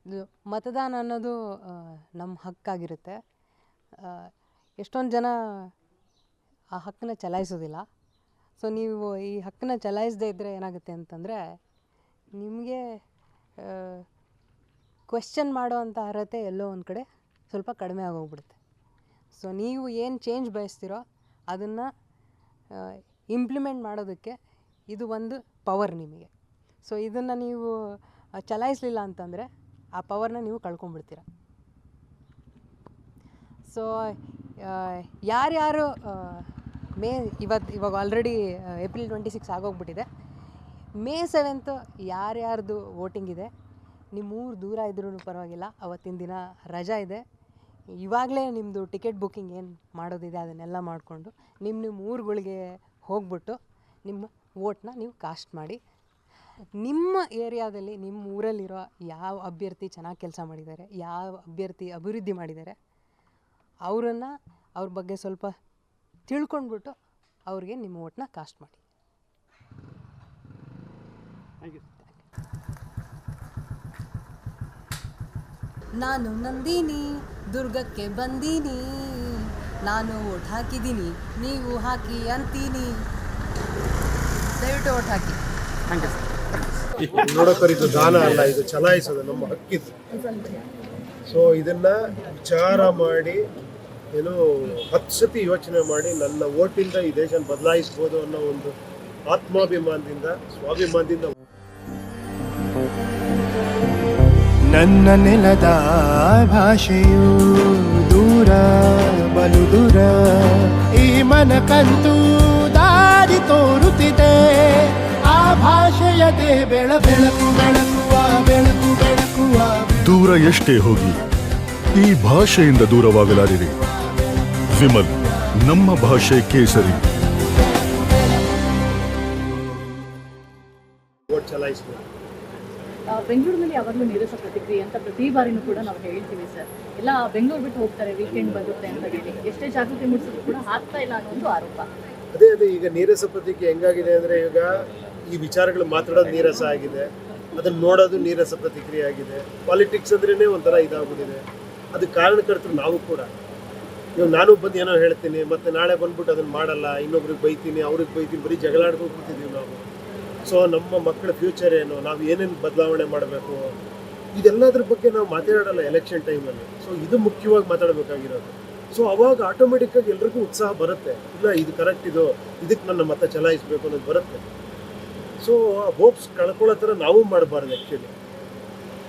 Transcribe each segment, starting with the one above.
ಇದು ಮತದಾನ ಅನ್ನೋದು ನಮ್ಮ ಹಕ್ಕಾಗಿರುತ್ತೆ. ಎಷ್ಟೊಂದು ಜನ ಆ ಹಕ್ಕನ್ನ ಚಲಾಯಿಸೋದಿಲ್ಲ. ಸೊ ನೀವು ಈ ಹಕ್ಕನ್ನ ಚಲಾಯಿಸದೇ ಇದ್ದರೆ ಏನಾಗುತ್ತೆ ಅಂತಂದರೆ, ನಿಮಗೆ ಕ್ವೆಶ್ಚನ್ ಮಾಡೋ ಅಂಥ ಅರ್ಹತೆ ಎಲ್ಲೋ ಒಂದು ಕಡೆ ಸ್ವಲ್ಪ ಕಡಿಮೆ ಆಗೋಗ್ಬಿಡುತ್ತೆ. ಸೊ ನೀವು ಏನು ಚೇಂಜ್ ಬಯಸ್ತೀರೋ ಅದನ್ನು ಇಂಪ್ಲಿಮೆಂಟ್ ಮಾಡೋದಕ್ಕೆ ಇದು ಒಂದು ಪವರ್ ನಿಮಗೆ. ಸೊ ಇದನ್ನು ನೀವು ಚಲಾಯಿಸಲಿಲ್ಲ ಅಂತಂದರೆ ಆ ಪವರ್ನ ನೀವು ಕಳ್ಕೊಂಡ್ಬಿಡ್ತೀರ. ಸೊ ಯಾರ್ಯಾರು ಇವಾಗ ಆಲ್ರೆಡಿ ಏಪ್ರಿಲ್ 26 ಆಗೋಗ್ಬಿಟ್ಟಿದೆ. ಮೇ 7 ಯಾರ್ಯಾರ್ದು ವೋಟಿಂಗ್ ಇದೆ, ನಿಮ್ಮೂರು ದೂರ ಇದ್ರೂ ಪರವಾಗಿಲ್ಲ, ಅವತ್ತಿನ ದಿನ ರಜಾ ಇದೆ. ಇವಾಗಲೇ ನಿಮ್ಮದು ಟಿಕೆಟ್ ಬುಕ್ಕಿಂಗ್ ಏನು ಮಾಡೋದಿದೆ ಅದನ್ನೆಲ್ಲ ಮಾಡಿಕೊಂಡು ನಿಮ್ಮ ಊರುಗಳಿಗೆ ಹೋಗ್ಬಿಟ್ಟು ನಿಮ್ಮ ವೋಟ್ನ ನೀವು ಕಾಸ್ಟ್ ಮಾಡಿ. ನಿಮ್ಮ ಏರಿಯಾದಲ್ಲಿ ನಿಮ್ಮ ಊರಲ್ಲಿರೋ ಯಾವ ಅಭ್ಯರ್ಥಿ ಚೆನ್ನಾಗಿ ಕೆಲಸ ಮಾಡಿದ್ದಾರೆ, ಯಾವ ಅಭ್ಯರ್ಥಿ ಅಭಿವೃದ್ಧಿ ಮಾಡಿದ್ದಾರೆ, ಅವ್ರ ಬಗ್ಗೆ ಸ್ವಲ್ಪ ತಿಳ್ಕೊಂಡ್ಬಿಟ್ಟು ಅವ್ರಿಗೆ ನಿಮ್ಮ ವೋಟ್ನ ಕಾಸ್ಟ್ ಮಾಡಿ. ನಾನು ನಂದಿನಿ, ದುರ್ಗಕ್ಕೆ ಬಂದೀನಿ, ನಾನು ವೋಟ್ ಹಾಕಿದ್ದೀನಿ, ನೀವು ಹಾಕಿ ಅಂತೀನಿ. ದಯವಿಟ್ಟು ವೋಟ್ ಹಾಕಿ. ನೋಡೋಕರಿದು ದಾನ ಅಲ್ಲ, ಇದು ಚಲಾಯಿಸೋದು ನಮ್ಮ ಹಕ್ಕಿದು. ಸೊ ಇದನ್ನು ವಿಚಾರ ಮಾಡಿ ಏನು 10 ಸತಿ ಯೋಚನೆ ಮಾಡಿ ನನ್ನ ವೋಟಿಂದ ಈ ದೇಶ ಬದಲಾಯಿಸ್ಬೋದು ಅನ್ನೋ ಒಂದು ಆತ್ಮಾಭಿಮಾನದಿಂದ, ಸ್ವಾಭಿಮಾನದಿಂದ ನನ್ನ ನೆಲದ ಭಾಷೆಯು ದೂರ ಬಲು ದೂರ, ಈ ಮನಕಂತೂ ದಾರಿ ತೋರುತ್ತಿದೆ. ಆ ಭಾಷೆಯದೇ ಬೆಳಕು ಬೆಳಕುವ ಬೆಳಕು ಬೆಳಕುವ. ದೂರ ಎಷ್ಟೇ ಹೋಗಿ ಈ ಭಾಷೆಯಿಂದ ದೂರವಾಗಲಾರಿರಿ. ವಿಮಲ್, ನಮ್ಮ ಭಾಷೆ ಕೇಸರಿ. ವೋಟ್ ಚಲಾಯಿಸ್ಬೋದು. ಬೆಂಗಳೂರಿನಲ್ಲಿ ಯಾವಾಗಲೂ ನೀರಸ ಪ್ರತಿಕ್ರಿಯೆ ಅಂತ ಪ್ರತಿ ಬಾರಿನೂ ಕೂಡ ನಾವು ಹೇಳ್ತೀವಿ ಸರ್. ಎಲ್ಲ ಬೆಂಗಳೂರು ಬಿಟ್ಟು ಹೋಗ್ತಾರೆ ವೀಕೆಂಡ್ ಬರುತ್ತೆ ಅಂತ ಹೇಳಿ, ಎಷ್ಟೇ ಜಾಗೃತಿ ಮೂಡಿಸಿದ್ರು ಕೂಡ ಆಗ್ತಾ ಇಲ್ಲ ಅನ್ನೋ ಒಂದು ಆರೋಪ. ಅದೇ ಈಗ ನೀರಸ ಪ್ರತಿಕ್ರಿಯೆ ಹೆಂಗಾಗಿದೆ ಅಂದರೆ, ಈಗ ಈ ವಿಚಾರಗಳು ಮಾತಾಡೋದು ನೀರಸ ಆಗಿದೆ, ಅದನ್ನು ನೋಡೋದು ನೀರಸ ಪ್ರತಿಕ್ರಿಯೆ ಆಗಿದೆ. ಪಾಲಿಟಿಕ್ಸ್ ಅಂದ್ರೇ ಒಂಥರ ಇದಾಗ್ಬಿಟ್ಟಿದೆ. ಅದಕ್ಕೆ ಕಾರಣಕರ್ತರು ನಾವು ಕೂಡ. ಇವಾಗ ನಾನು ಬಂದು ಏನೋ ಹೇಳ್ತೀನಿ, ಮತ್ತು ನಾಳೆ ಬಂದ್ಬಿಟ್ಟು ಅದನ್ನು ಮಾಡಲ್ಲ, ಇನ್ನೊಬ್ರಿಗೆ ಬೈತೀನಿ, ಅವ್ರಿಗೆ ಬೈತೀನಿ, ಬರೀ ಜಗಳಾಡ್ಕೊಂಡು ಕೂತಿದ್ದೀವಿ ನಾವು. ಸೊ ನಮ್ಮ ಮಕ್ಕಳ ಫ್ಯೂಚರ್ ಏನು, ನಾವು ಏನೇನು ಬದಲಾವಣೆ ಮಾಡಬೇಕು, ಇದೆಲ್ಲದ್ರ ಬಗ್ಗೆ ನಾವು ಮಾತಾಡೋಲ್ಲ ಎಲೆಕ್ಷನ್ ಟೈಮಲ್ಲಿ. ಸೊ ಇದು ಮುಖ್ಯವಾಗಿ ಮಾತಾಡಬೇಕಾಗಿರೋದು. ಸೊ ಅವಾಗ ಆಟೋಮೆಟಿಕ್ಕಾಗಿ ಎಲ್ರಿಗೂ ಉತ್ಸಾಹ ಬರುತ್ತೆ, ಇಲ್ಲ ಇದು ಕರೆಕ್ಟ್, ಇದಕ್ಕೆ ನನ್ನ ಮತ ಚಲಾಯಿಸಬೇಕು ಅನ್ನೋದು ಬರುತ್ತೆ. ಸೊ ಹೋಪ್ಸ್ ಕಳ್ಕೊಳ್ಳೋ ಥರ ನಾವು ಮಾಡಬಾರ್ದು ಆ್ಯಕ್ಚುಲಿ.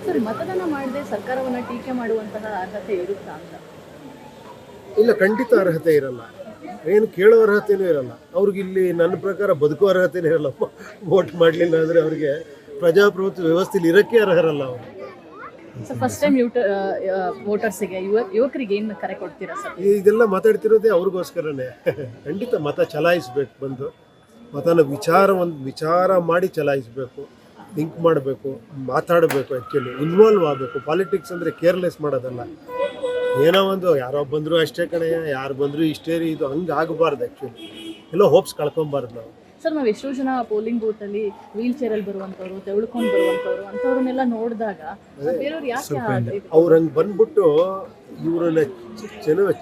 ಸರ್, ಮತದಾನ ಮಾಡದೆ ಸರ್ಕಾರವನ್ನು ಟೀಕೆ ಮಾಡುವಂತಹ ಅರ್ಹತೆ ಇರುತ್ತಾ ಅಂತ? ಇಲ್ಲ, ಖಂಡಿತ ಅರ್ಹತೆ ಇರಲ್ಲ. ಏನು ಕೇಳೋ ಅರ್ಹತೆಯೂ ಇರಲ್ಲ ಅವ್ರಿಗೆ. ಇಲ್ಲಿ ನನ್ನ ಪ್ರಕಾರ ಬದುಕೋ ಅರ್ಹತೆಯೂ ಇರಲ್ಲ. ವೋಟ್ ಮಾಡಲಿಲ್ಲ ಅಂದರೆ ಅವ್ರಿಗೆ ಪ್ರಜಾಪ್ರಭುತ್ವ ವ್ಯವಸ್ಥೆಯಲ್ಲಿ ಇರೋಕ್ಕೆ ಅರ್ಹರಲ್ಲ ಅವರು. ಸರ್, ಫಸ್ಟ್ ಟೈಮ್ ವೋಟರ್ಸಿಗೆ, ಯುವಕರಿಗೆ ಏನು ಕರೆ ಕೊಡ್ತೀರಾ ಸರ್? ಇದೆಲ್ಲ ಮಾತಾಡ್ತಿರೋದೇ ಅವ್ರಿಗೋಸ್ಕರನೇ. ಖಂಡಿತ ಮತ ಚಲಾಯಿಸ್ಬೇಕು. ಬಂದು ಮತನ ವಿಚಾರ ಮಾಡಿ ಚಲಾಯಿಸಬೇಕು, ಥಿಂಕ್ ಮಾಡಬೇಕು, ಮಾತಾಡಬೇಕು, ಆ್ಯಕ್ಚುಲಿ ಇನ್ವಾಲ್ವ್ ಆಗಬೇಕು. ಪಾಲಿಟಿಕ್ಸ್ ಅಂದರೆ ಕೇರ್ಲೆಸ್ ಮಾಡೋದಲ್ಲ. ಏನೋ ಒಂದು ಯಾರೋ ಬಂದರೂ ಅಷ್ಟೇ ಕಣೆ, ಯಾರು ಬಂದರೂ ಇಷ್ಟೇ ರೀ, ಇದು ಹಂಗೆ ಆಗಬಾರ್ದು. ಆ್ಯಕ್ಚುಲಿ ಎಲ್ಲೋ ಹೋಪ್ಸ್ ಕಳ್ಕೊಬಾರ್ದು ನಾವು. ಸರ್, ನಾವು ಎಷ್ಟೋ ಜನ ಪೋಲಿಂಗ್ ಬೂತಲ್ಲಿ ವೀಲ್ ಚೇರಲ್ಲಿ ಬರುವಂಥವ್ರು, ತೆವಳ್ಕೊಂಡು ಬರುವಂಥವ್ರು, ಅಂಥವ್ರನ್ನೆಲ್ಲ ನೋಡಿದಾಗ ಬೇರೆಯವ್ರು ಯಾಕೆ ಅವ್ರು ಹಂಗೆ ಬಂದ್ಬಿಟ್ಟು ಇವ್ರನ್ನ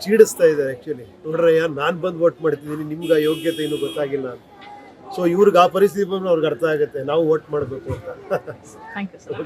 ಚೀಡಿಸ್ತಾ ಇದ್ದಾರೆ. ಆ್ಯಕ್ಚುಲಿ ನೋಡ್ರಯ್ಯ, ನಾನು ಬಂದು ವೋಟ್ ಮಾಡ್ತಿದ್ದೀನಿ, ನಿಮ್ಗೆ ಆ ಯೋಗ್ಯತೆ ಇನ್ನೂ ಗೊತ್ತಾಗಿಲ್ಲ ಅಂತ. ಸೊ ಇವ್ರಿಗೆ ಆ ಪರಿಸ್ಥಿತಿ ಬಂದು ಅವ್ರಿಗೆ ಅರ್ಥ ಆಗುತ್ತೆ ನಾವು ವೋಟ್ ಮಾಡಬೇಕು ಅಂತ. Thank you sir.